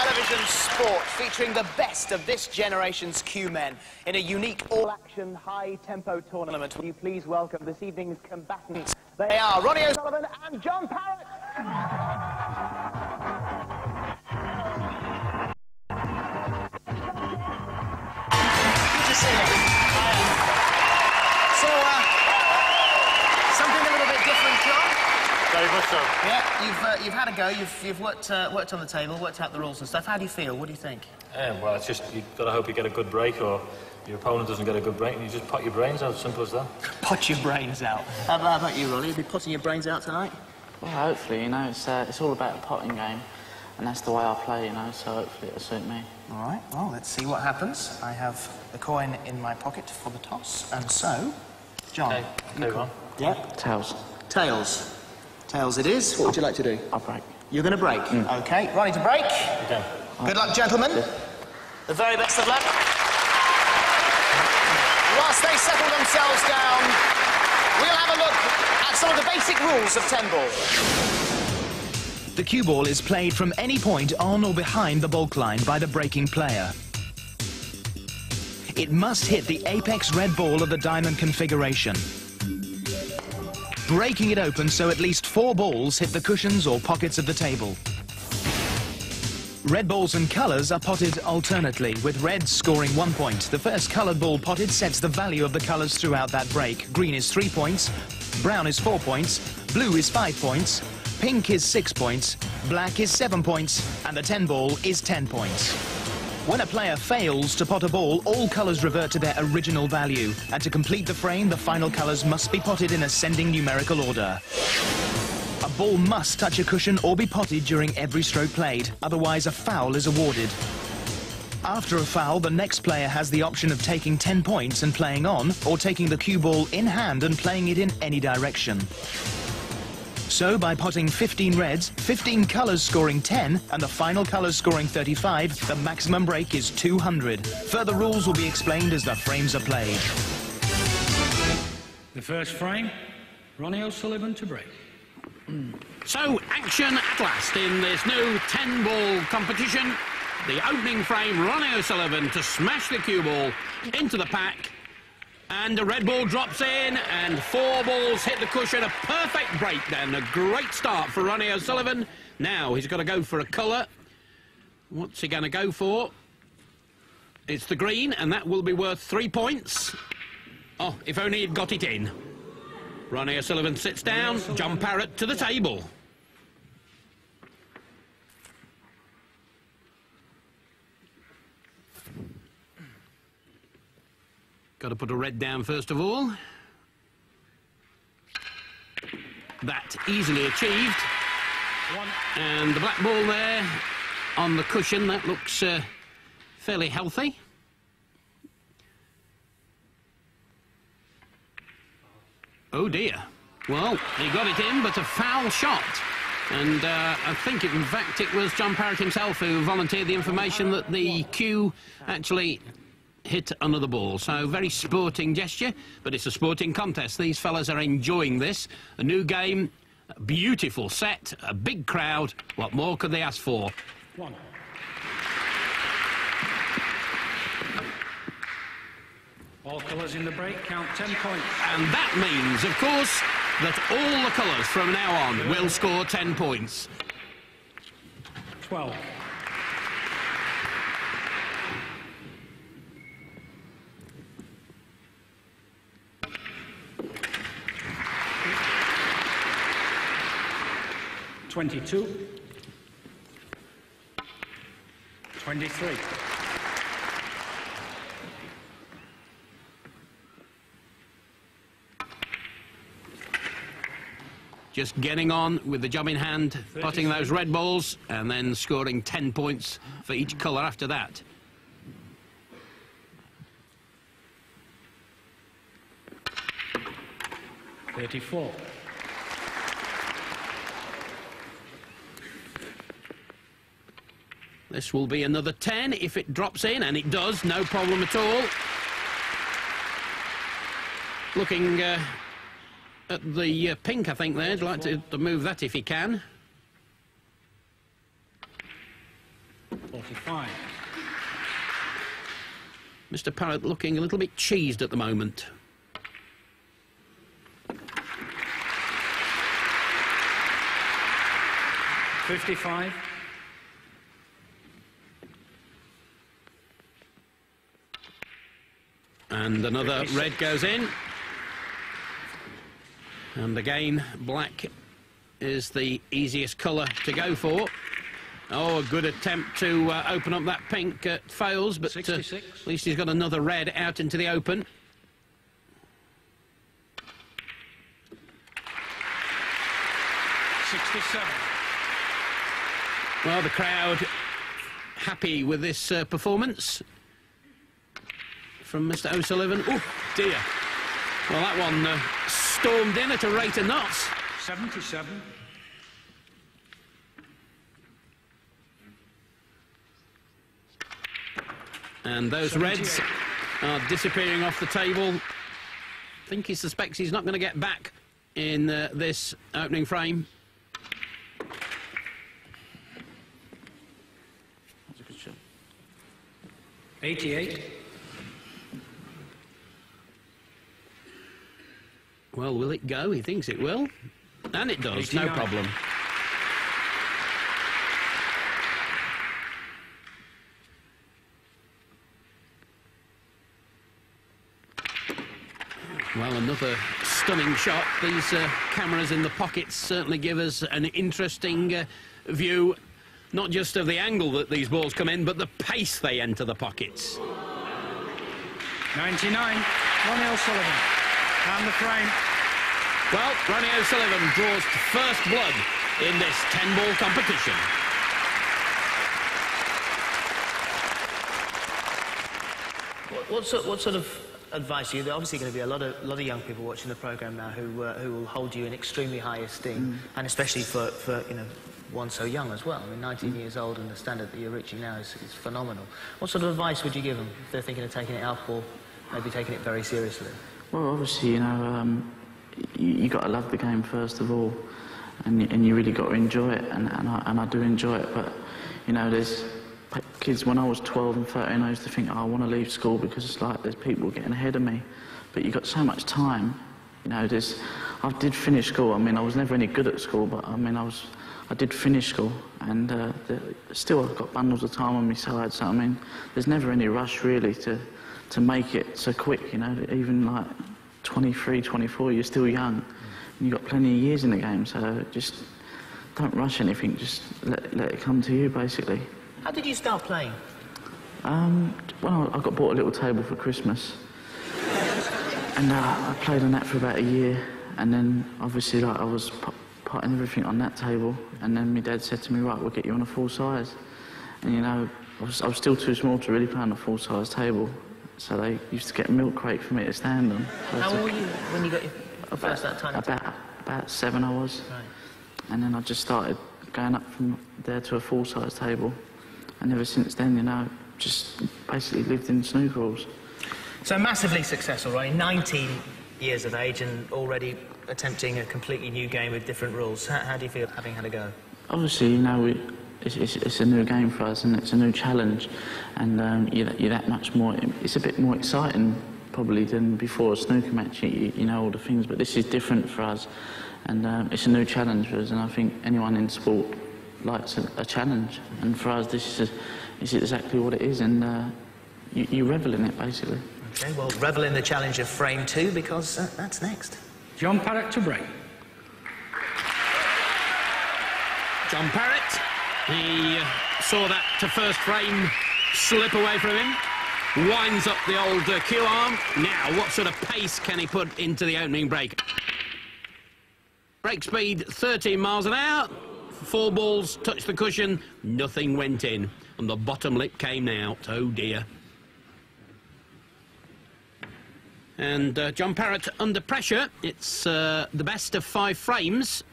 television sport featuring the best of this generation's Q-men in a unique all-action, high-tempo tournament. Will you please welcome this evening's combatants? They are Ronnie O'Sullivan and John Parrott. Good to see you. Something a little bit different, John. Very much so. Yeah, you've had a go. You've worked on the table, worked out the rules and stuff. How do you feel? What do you think? Well, it's just you've got to hope you get a good break, or your opponent doesn't get a good break, and you just pot your brains out. Simple as that. Pot your brains out. How about you, Ronnie? You'll be potting your brains out tonight? Well, hopefully, you know, it's all about a potting game, and that's the way I play, you know. So hopefully it'll suit me. All right. Well, let's see what happens. I have the coin in my pocket for the toss, and so, John. Okay, Ron. Yeah. Tails. Tails. Tails it is. What would you like to do? I'll break. You're going to break? OK. Ronnie to break. Okay. Good luck, gentlemen. The very best of luck. Whilst they settle themselves down, we'll have a look at some of the basic rules of Tenball. The cue ball is played from any point on or behind the baulk line by the breaking player. It must hit the apex red ball of the diamond configuration, breaking it open so at least 4 balls hit the cushions or pockets of the table. Red balls and colours are potted alternately, with red scoring 1 point. The first coloured ball potted sets the value of the colours throughout that break. Green is 3 points, brown is 4 points, blue is 5 points, pink is 6 points, black is 7 points, and the 10 ball is 10 points. When a player fails to pot a ball, all colours revert to their original value, and to complete the frame, the final colours must be potted in ascending numerical order. A ball must touch a cushion or be potted during every stroke played, otherwise a foul is awarded. After a foul, the next player has the option of taking 10 points and playing on, or taking the cue ball in hand and playing it in any direction. So, by potting 15 reds, 15 colours scoring 10, and the final colours scoring 35, the maximum break is 200. Further rules will be explained as the frames are played. The first frame, Ronnie O'Sullivan to break. So, action at last in this new 10-ball competition. The opening frame, Ronnie O'Sullivan to smash the cue ball into the pack. And the red ball drops in, and 4 balls hit the cushion. A perfect break then. A great start for Ronnie O'Sullivan. Now he's got to go for a colour. What's he going to go for? It's the green, and that will be worth 3 points. Oh, if only he'd got it in. Ronnie O'Sullivan sits down. John Parrott to the table. Got to put a red down first of all. That easily achieved. And the black ball there on the cushion, that looks fairly healthy. Oh dear. Well, he got it in, but a foul shot. And I think, in fact, it was John Parrott himself who volunteered the information that the cue actually hit another ball. So, very sporting gesture, but it's a sporting contest. These fellas are enjoying this. A new game, a beautiful set, a big crowd. What more could they ask for? One. All colours in the break count 10 points. And that means, of course, that all the colours from now on will score 10 points. 12. $22. 23. Just getting on with the job in hand, potting those red balls, and then scoring 10 points for each colour after that. $34. This will be another 10 if it drops in, and it does, no problem at all. Looking at the pink, I think, there. I'd like to move that if he can. 75. Mr. Parrott looking a little bit cheesed at the moment. $55. And another red goes in. And again, black is the easiest colour to go for. Oh, a good attempt to open up that pink fails, but at least he's got another red out into the open. $67. Well, the crowd happy with this performance from Mr. O'Sullivan. Oh, dear. Well, that one stormed in at a rate of knots. 77. And those reds are disappearing off the table. I think he suspects he's not going to get back in this opening frame. That's a good shot. 88. Well, will it go? He thinks it will. And it does, 89. no problem. Well, another stunning shot. These cameras in the pockets certainly give us an interesting view, not just of the angle that these balls come in, but the pace they enter the pockets. 99. Ronnie O'Sullivan. And the frame. Well, Ronnie O'Sullivan draws first blood in this 10-ball competition. What sort of advice? You're obviously going to be a lot of young people watching the programme now who will hold you in extremely high esteem, and especially for one so young as well. I mean, 19 years old, and the standard that you're reaching now is phenomenal. What sort of advice would you give them if they're thinking of taking it up or maybe taking it very seriously? Well, obviously, you know, you got to love the game first of all, and you really got to enjoy it, and I do enjoy it. But you know, there's kids when I was 12 and 13, I used to think, oh, I want to leave school because it's like there's people getting ahead of me. But you got so much time, you know. I did finish school. I mean, I was never any good at school, but I mean, I did finish school, and still I've got bundles of time on my side. So I mean, there's never any rush really to make it so quick, you know. Even like 23, 24, you're still young, and you've got plenty of years in the game, so just don't rush anything, just let it come to you, basically. How did you start playing? Well, I got bought a little table for Christmas, and I played on that for about a year, and then obviously like I was putting everything on that table, and then my dad said to me, right, we'll get you on a full size, and you know, I was still too small to really play on a full size table. So they used to get a milk crate for me to stand on. So how old were you when you got your first that time? About 7 I was. Right. And then I just started going up from there to a full-size table. And ever since then, you know, just basically lived in snooker halls. So massively successful, Ronnie. 19 years of age and already attempting a completely new game with different rules. How do you feel having had a go? Obviously, you know, it's a new game for us, and it's a new challenge, and you're that much more. It's a bit more exciting probably than before a snooker match. You know all the things, but this is different for us, and it's a new challenge for us. And I think anyone in sport likes a challenge, and for us this is exactly what it is, and you revel in it basically. Okay, well, revel in the challenge of frame 2 because that's next. John Parrott to break. John Parrott, he saw that to first frame slip away from him, winds up the old cue arm. Now, what sort of pace can he put into the opening break? Break speed 13 miles an hour, 4 balls touched the cushion, nothing went in, and the bottom lip came out. Oh dear. And John Parrott under pressure. It's the best of 5 frames.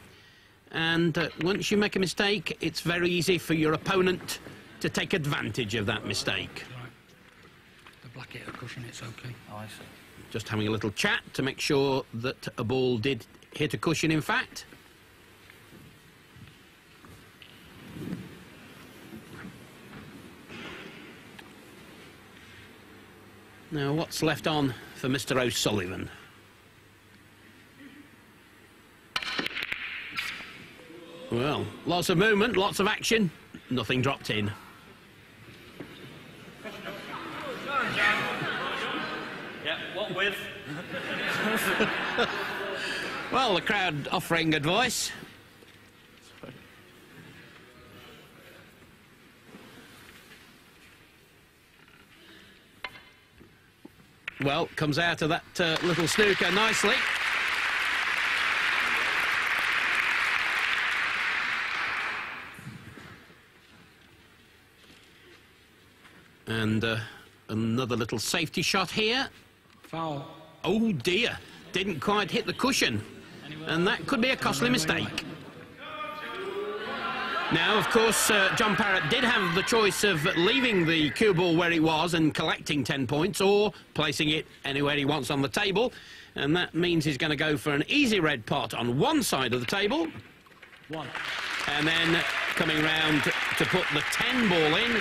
And once you make a mistake, it's very easy for your opponent to take advantage of that mistake. Right. The black hit a cushion, it's okay. Oh, I see. Just having a little chat to make sure that a ball did hit a cushion, in fact. Now, what's left on for Mr. O'Sullivan? Well, lots of movement, lots of action, nothing dropped in. Yeah, what with? Well, the crowd offering advice. Well, comes out of that little snooker nicely. And another little safety shot here. Foul. Oh dear, didn't quite hit the cushion. And that could be a costly mistake. Now, of course, John Parrott did have the choice of leaving the cue ball where it was and collecting 10 points, or placing it anywhere he wants on the table. And that means he's going to go for an easy red pot on one side of the table. One. And then coming round to put the 10 ball in.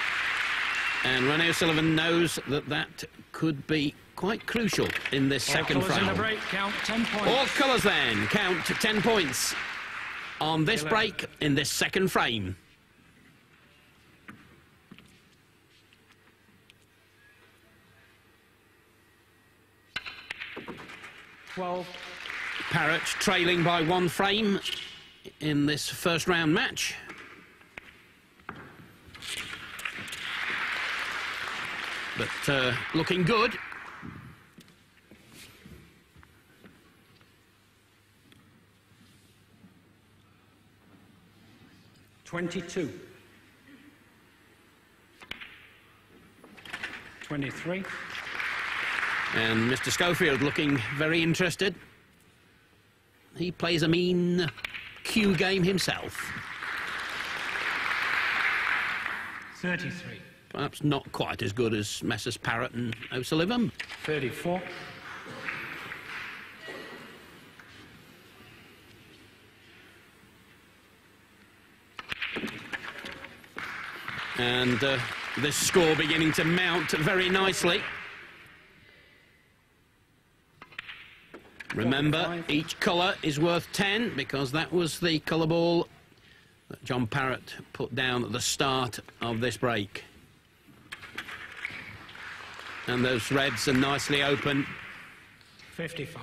And Ronnie O'Sullivan knows that that could be quite crucial in this second colours frame. in the break, count 10 points. All colours then, count 10 points on this 11. break in this second frame. Parrott trailing by 1 frame in this first round match. But looking good. $22. 23. And Mr. Schofield looking very interested. He plays a mean cue game himself. 33. Perhaps not quite as good as Messrs. Parrott and O'Sullivan. 34. And this score beginning to mount very nicely. Remember, each colour is worth 10, because that was the colour ball that John Parrott put down at the start of this break. And those reds are nicely open. 55.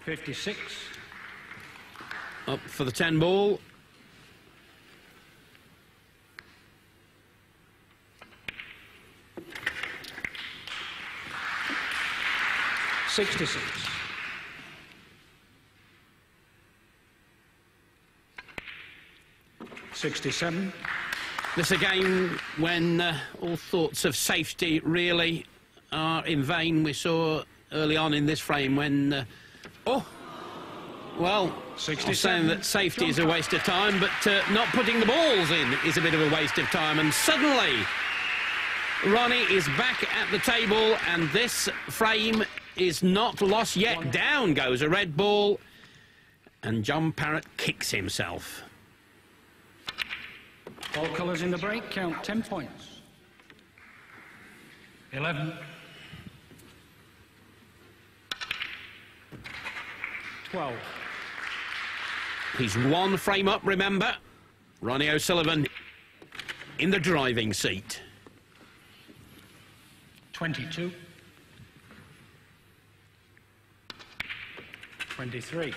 56. Up for the 10 ball. 66. 67. This is a game when all thoughts of safety really are in vain. We saw early on in this frame when... well, I'm saying that safety is a waste of time, but not putting the balls in is a bit of a waste of time. And suddenly, Ronnie is back at the table, and this frame is not lost yet. Down goes a red ball, and John Parrott kicks himself. All colours in the break, count 10 points. 11. 12. He's 1 frame up, remember. Ronnie O'Sullivan in the driving seat. 22. 23.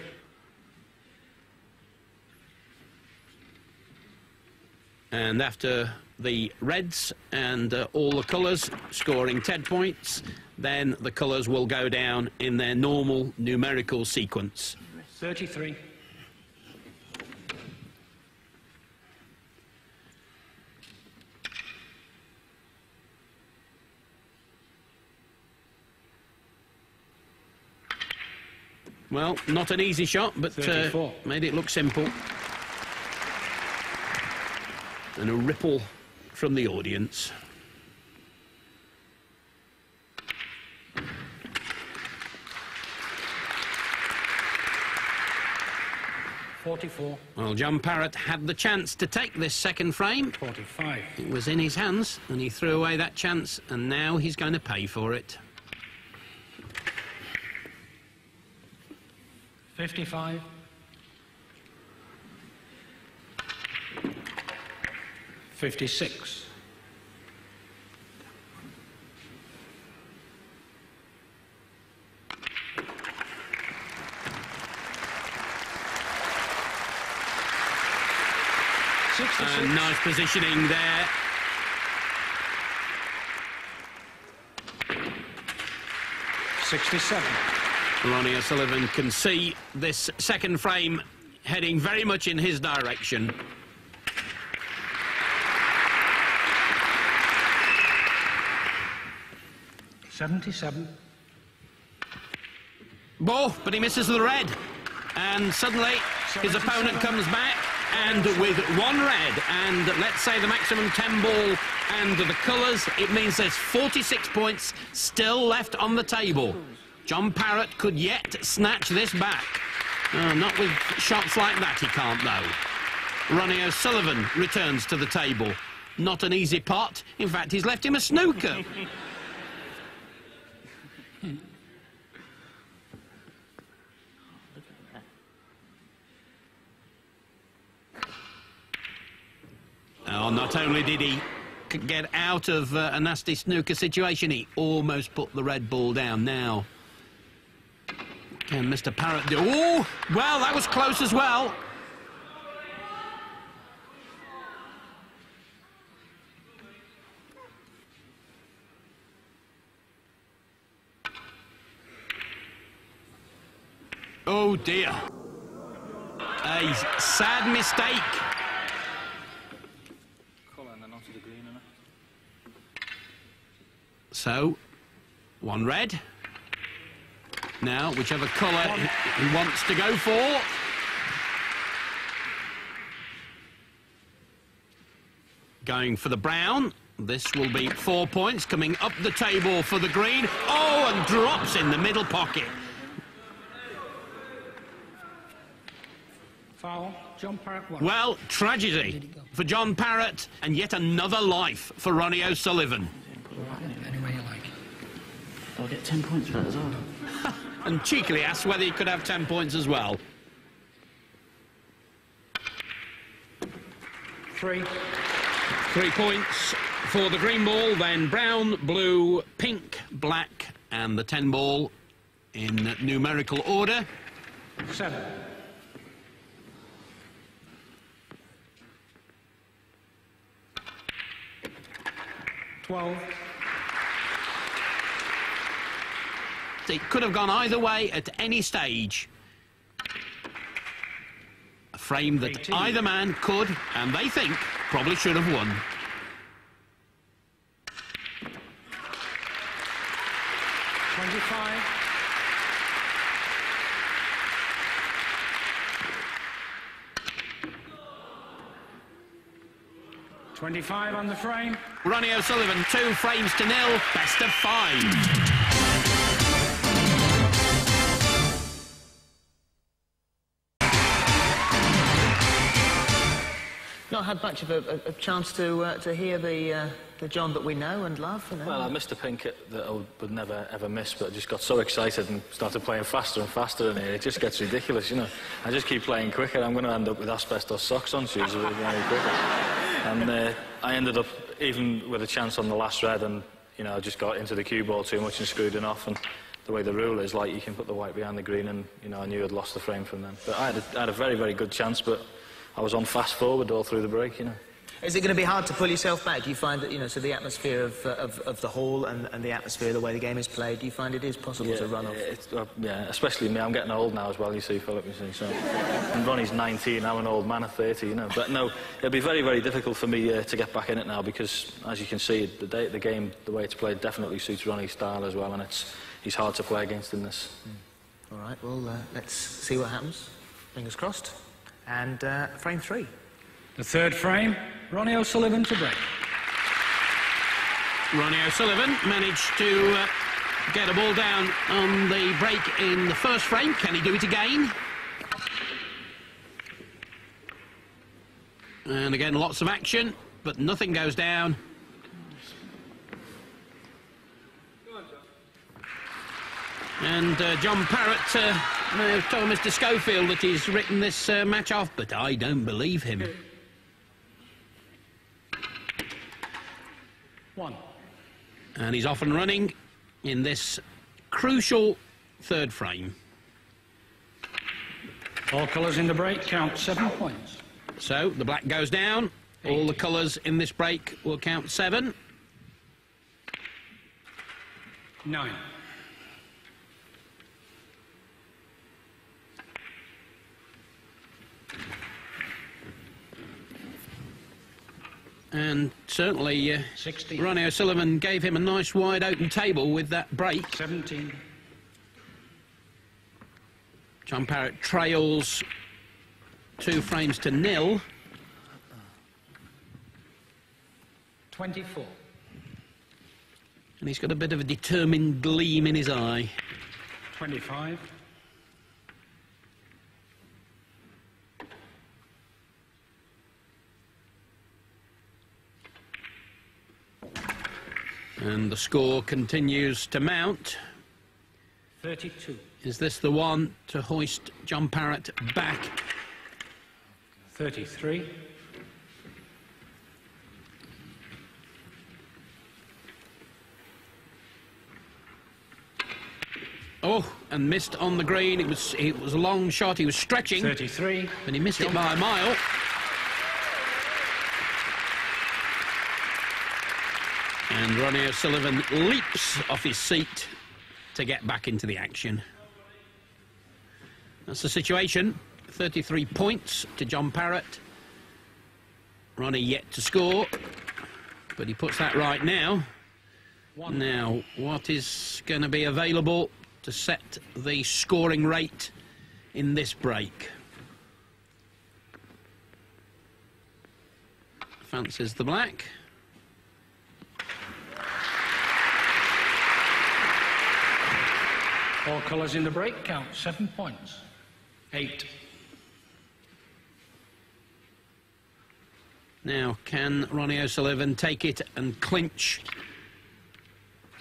And after the reds and all the colours scoring 10 points, then the colours will go down in their normal numerical sequence. 33. Well, not an easy shot, but made it look simple. And a ripple from the audience. 44. Well, John Parrott had the chance to take this second frame. 45. It was in his hands, and he threw away that chance, and now he's going to pay for it. 55. 56. 66. And nice positioning there. Ronnie O'Sullivan can see this second frame heading very much in his direction. $77. Oh, but he misses the red. And suddenly his opponent comes back, and with one red and let's say the maximum 10 ball and the colours, it means there's 46 points still left on the table. John Parrott could yet snatch this back. Not with shots like that, he can't though. Ronnie O'Sullivan returns to the table. Not an easy pot. In fact, he's left him a snooker. Oh, not only did he get out of a nasty snooker situation, he almost put the red ball down. Now, can Mr. Parrott do... Oh, well, that was close as well. Oh, dear. A sad mistake. So, one red. Now, whichever colour he wants to go for. Going for the brown. This will be 4 points, coming up the table for the green. Oh, and drops in the middle pocket. Foul. John Parrott won. Well, tragedy for John Parrott, and yet another life for Ronnie O'Sullivan. Any way you like. I'll get 10 points for that as well. And cheekily asked whether he could have 10 points as well. 3. 3 points for the green ball, then brown, blue, pink, black, and the 10 ball in numerical order. 7. 12. It could have gone either way at any stage. A frame that 18. either man could, and they think, probably should have won. 25. 25 on the frame. Ronnie O'Sullivan, 2 frames to 0, best of 5. Not had much of a chance to hear the John that we know and love. You know? Well, I missed a pink that I would never ever miss, but I just got so excited and started playing faster and faster in here. It just gets ridiculous, you know. I just keep playing quicker. I'm going to end up with asbestos socks on shoes very quicker. And I ended up even with a chance on the last red, and you know, I just got into the cue ball too much and screwed it off. And the way the rule is, like, you can put the white behind the green, and you know, I knew I'd lost the frame from them. But I had a very, very good chance, but I was on fast forward all through the break, you know. Is it going to be hard to pull yourself back? Do you find that, you know, so the atmosphere of the hall and the atmosphere, the way the game is played, do you find it is possible to run off? Yeah, especially me. I'm getting old now as well, you see, Philip, you see. So, and Ronnie's 19, I'm an old man at 30, you know. But no, it'll be very, very difficult for me to get back in it now, because, as you can see, the game, the way it's played, definitely suits Ronnie's style as well, and he's hard to play against in this. All right, well, let's see what happens. Fingers crossed. And frame 3. The third frame, Ronnie O'Sullivan to break. Ronnie O'Sullivan managed to get a ball down on the break in the first frame. Can he do it again? And again, lots of action, but nothing goes down. And John Parrott may have told Mr. Schofield that he's written this match off, but I don't believe him. 1. And he's off and running in this crucial third frame. All colours in the break count 7 points. So the black goes down. 8. All the colours in this break will count 7. 9. And certainly 16. Ronnie O'Sullivan gave him a nice wide open table with that break. 17. John Parrott trails 2 frames to 0. 24. And he's got a bit of a determined gleam in his eye. 25. And the score continues to mount. 32. Is this the one to hoist John Parrott back? 33. Oh, and missed on the green. It was a long shot. He was stretching. 33. But he missed it by a mile. And Ronnie O'Sullivan leaps off his seat to get back into the action. That's the situation. 33 points to John Parrott. Ronnie yet to score, but he puts that right now. 1. Now, what is going to be available to set the scoring rate in this break? Fancies the black. All colours in the break count 7 points. 8. Now, can Ronnie O'Sullivan take it and clinch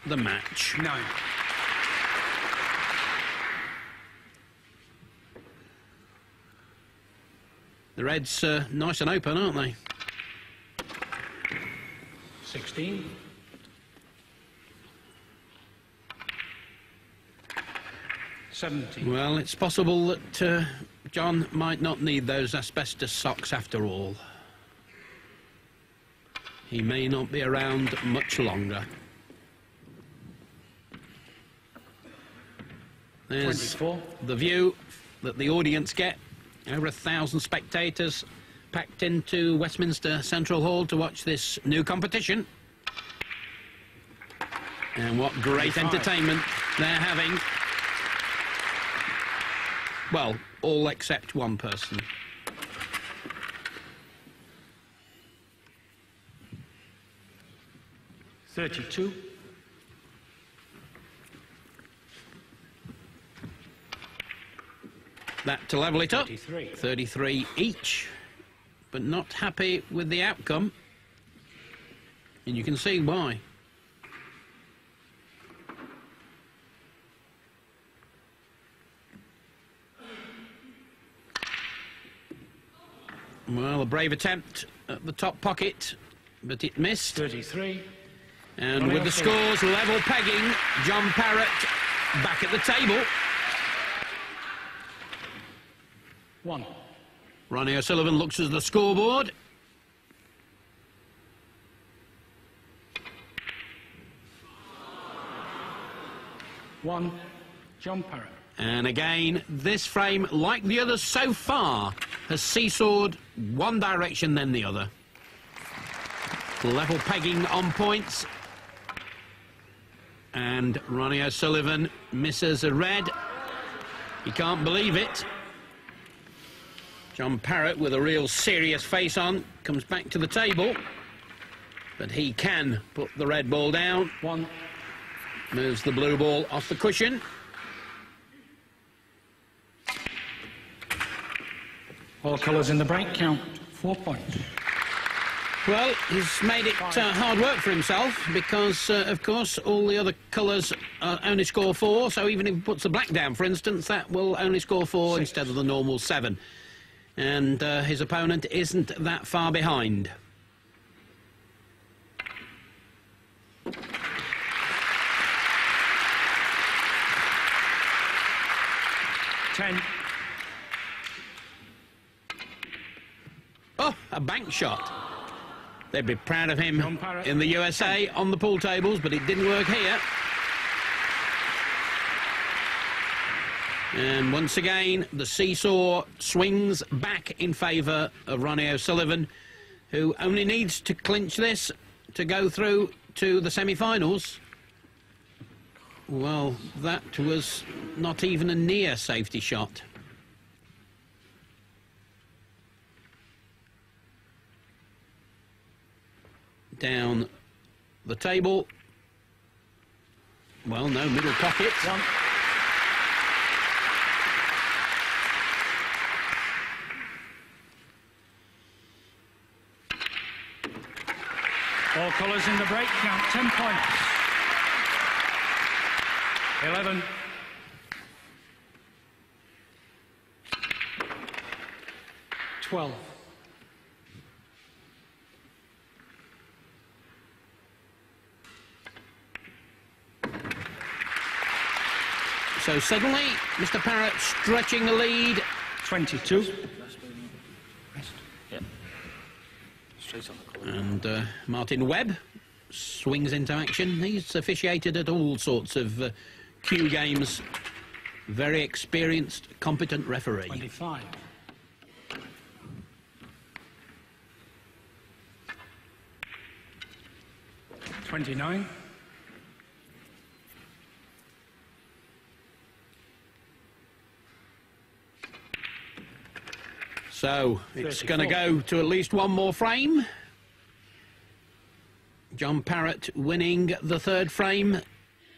the match? 9. The Reds are nice and open, aren't they? 16. 17. Well, it's possible that John might not need those asbestos socks after all. He may not be around much longer. There's 24. the view that the audience get. Over 1,000 spectators packed into Westminster Central Hall to watch this new competition. And what great 25. entertainment they're having. Well, all except one person. $32. That to level it up. 33. 33 each, but not happy with the outcome. And you can see why. Well, a brave attempt at the top pocket, but it missed. 33. And with the scores level pegging, John Parrott back at the table. 1. Ronnie O'Sullivan looks at the scoreboard. $1. John Parrott. And again, this frame, like the others so far, has seesawed one direction then the other. Level pegging on points. And Ronnie O'Sullivan misses a red. He can't believe it. John Parrott, with a real serious face on, comes back to the table. But he can put the red ball down. 1. Moves the blue ball off the cushion. All colours in the break count 4 points. Well, he's made it hard work for himself because, of course, all the other colours only score 4, so even if he puts the black down, for instance, that will only score 4 instead of the normal 7. And his opponent isn't that far behind. Oh, a bank shot. They'd be proud of him in the USA on the pool tables, but it didn't work here. And once again, the seesaw swings back in favour of Ronnie O'Sullivan, who only needs to clinch this to go through to the semi-finals. Well, that was not even a near safety shot. Down the table. Well, no, middle pocket. All colours in the break count 10 points. 11. So suddenly, Mr. Parrott stretching the lead. 22. Yeah. Straight on the colour. And Martin Webb swings into action. He's officiated at all sorts of Q games. Very experienced, competent referee. 25. 29. So it's going to go to at least one more frame. John Parrott winning the third frame.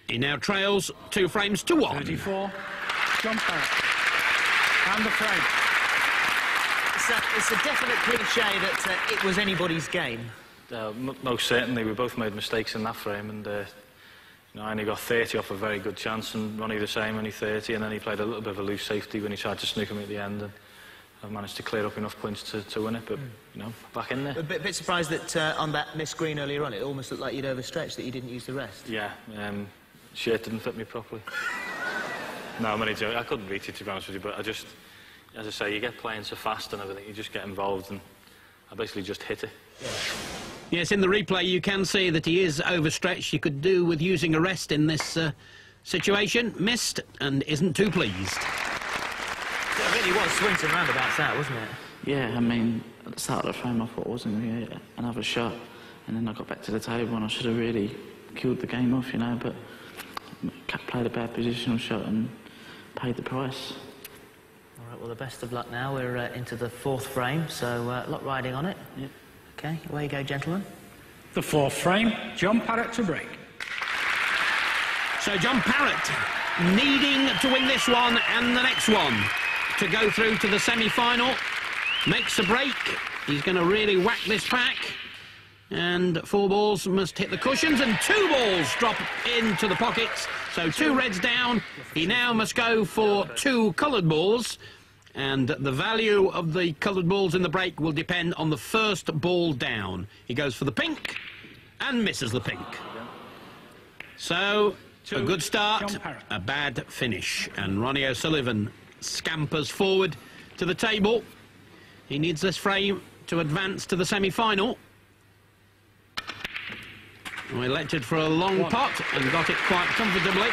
He now trails 2 frames to 1. 34. John Parrott. And the frame. It's a definite cliche that it was anybody's game. Most certainly, we both made mistakes in that frame, and you know, I only got 30 off a very good chance, and Ronnie the same, only 30, and then he played a little bit of a loose safety when he tried to snook him at the end, and I've managed to clear up enough points to win it, but, you know, back in there. A bit surprised that on that missed green earlier on, it almost looked like you'd overstretched, that you didn't use the rest. Yeah, shirt didn't fit me properly. No, I'm only joking. I couldn't reach it, to be honest with you, but I just, as I say, you get playing so fast and everything, you just get involved, and I basically just hit it. Yeah. Yes, in the replay you can see that he is overstretched. You could do with using a rest in this situation. Missed and isn't too pleased. It really was swings and roundabouts out, wasn't it? Yeah, I mean, at the start of the frame I thought it wasn't really another shot, and then I got back to the table and I should have really killed the game off, you know, but played a bad positional shot and paid the price. All right, well, the best of luck now. We're into the 4th frame, so a lot riding on it. Yep. OK, away you go, gentlemen. The 4th frame, John Parrott to break. So John Parrott needing to win this one and the next one to go through to the semi-final. Makes a break. He's going to really whack this pack. And 4 balls must hit the cushions, and 2 balls drop into the pockets. So 2 reds down. He now must go for 2 coloured balls. And the value of the coloured balls in the break will depend on the first ball down. He goes for the pink and misses the pink. So, a good start, a bad finish. And Ronnie O'Sullivan scampers forward to the table. He needs this frame to advance to the semi-final. We elected for a long pot and got it quite comfortably.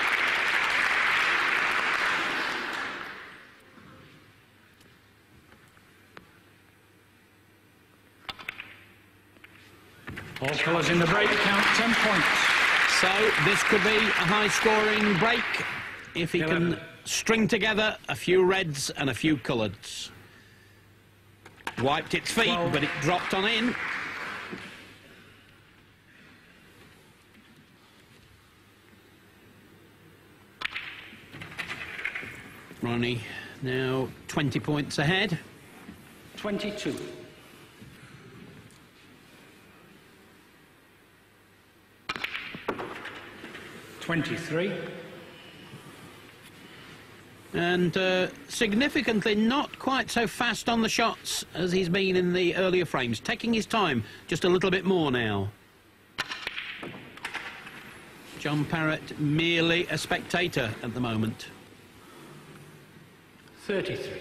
All colours in the break count 10 points. So this could be a high-scoring break if he can string together a few reds and a few coloureds. Wiped its feet, 12. but it dropped on in. Ronnie now 20 points ahead. 22. 23. And significantly not quite so fast on the shots as he's been in the earlier frames. Taking his time just a little bit more now. John Parrott merely a spectator at the moment. 33.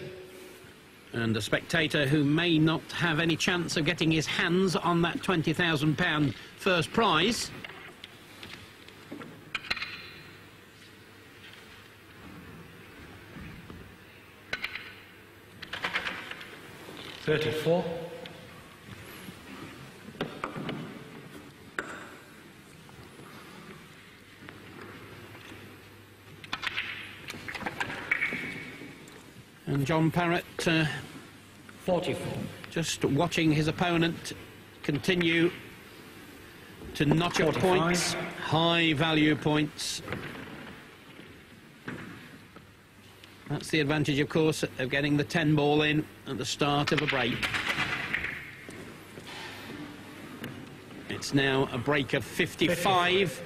And a spectator who may not have any chance of getting his hands on that £20,000 first prize. 34. And John Parrott 44. just watching his opponent continue to notch up 45. points, high value points. That's the advantage, of course, of getting the 10 ball in at the start of a break. It's now a break of 55.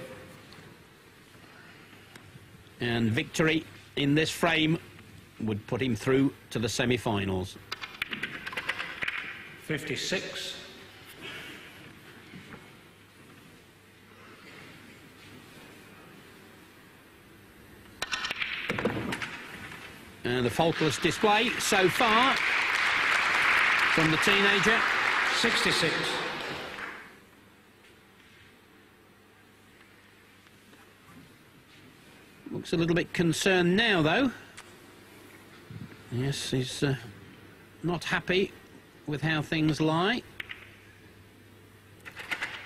And victory in this frame would put him through to the semi-finals. 56. And the faultless display so far from the teenager. 66. Looks a little bit concerned now, though. Yes, he's not happy with how things lie.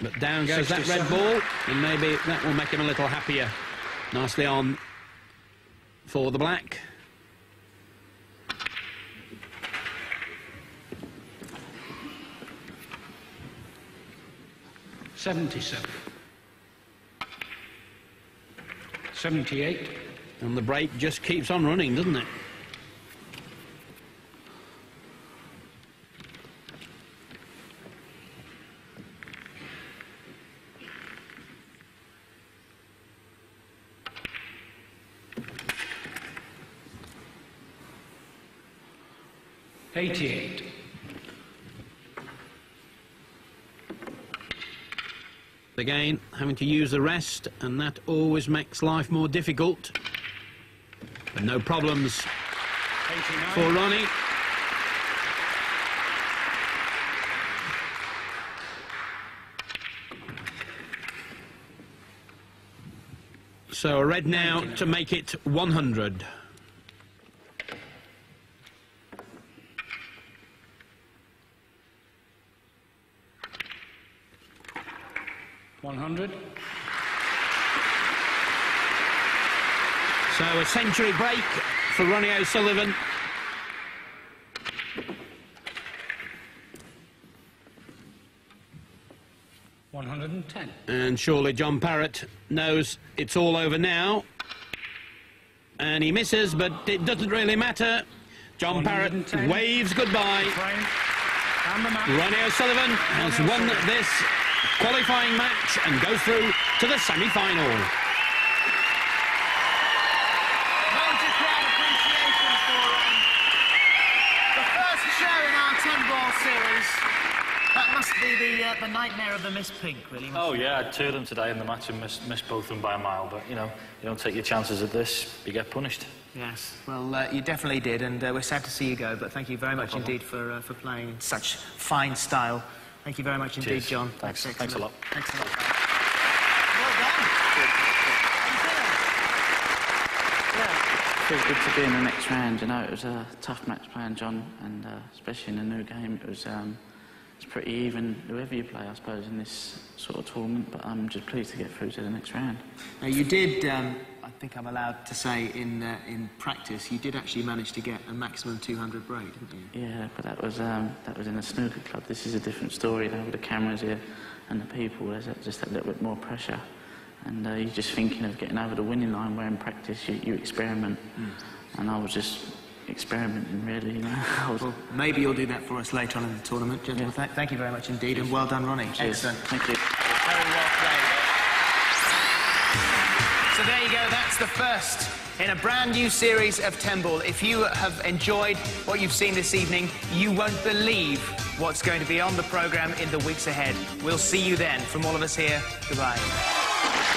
But down goes 67. that red ball, and maybe that will make him a little happier. Nicely on for the black. 77. 78. And the break just keeps on running, doesn't it? $88. Again, having to use the rest, and that always makes life more difficult. But no problems 89. for Ronnie. So a red now to make it 100. $100. So a century break for Ronnie O'Sullivan. $110. And surely John Parrott knows it's all over now. And he misses, but it doesn't really matter. John Parrott 110. waves goodbye. Frame. And the match. Ronnie O'Sullivan has won this qualifying match and goes through to the semi-final. Major crowd appreciation for the first show in our 10-ball series. That must be the nightmare of the Miss Pink, really. Oh yeah, I had two of them today in the match and missed both of them by a mile. But you know, you don't take your chances at this, you get punished. Yes, well, you definitely did, and we're sad to see you go, but thank you very much indeed for playing in such fine style. Thank you very much indeed, Cheers. John. Thanks. That's Thanks a excellent. lot. Thanks a lot. Well done. It feels good to be in the next round. You know, it was a tough match playing John, and especially in a new game, it's pretty even, whoever you play, I suppose, in this sort of tournament. But I'm just pleased to get through to the next round. Now, you did, I think I'm allowed to say, in practice, you did actually manage to get a maximum 200 break, didn't you? Yeah, but that was in a snooker club. This is a different story, you know, with the cameras here and the people. There's just a little bit more pressure, and you're just thinking of getting over the winning line. Where in practice you experiment, and I was just experimenting, really. You know. Well, maybe you'll do that for us later on in the tournament. Gentlemen, thank you very much indeed, and well done, Ronnie. Cheers. Excellent. Thank you. Very well played. So the first in a brand new series of Tenball. If you have enjoyed what you've seen this evening, you won't believe what's going to be on the programme in the weeks ahead. We'll see you then. From all of us here, goodbye.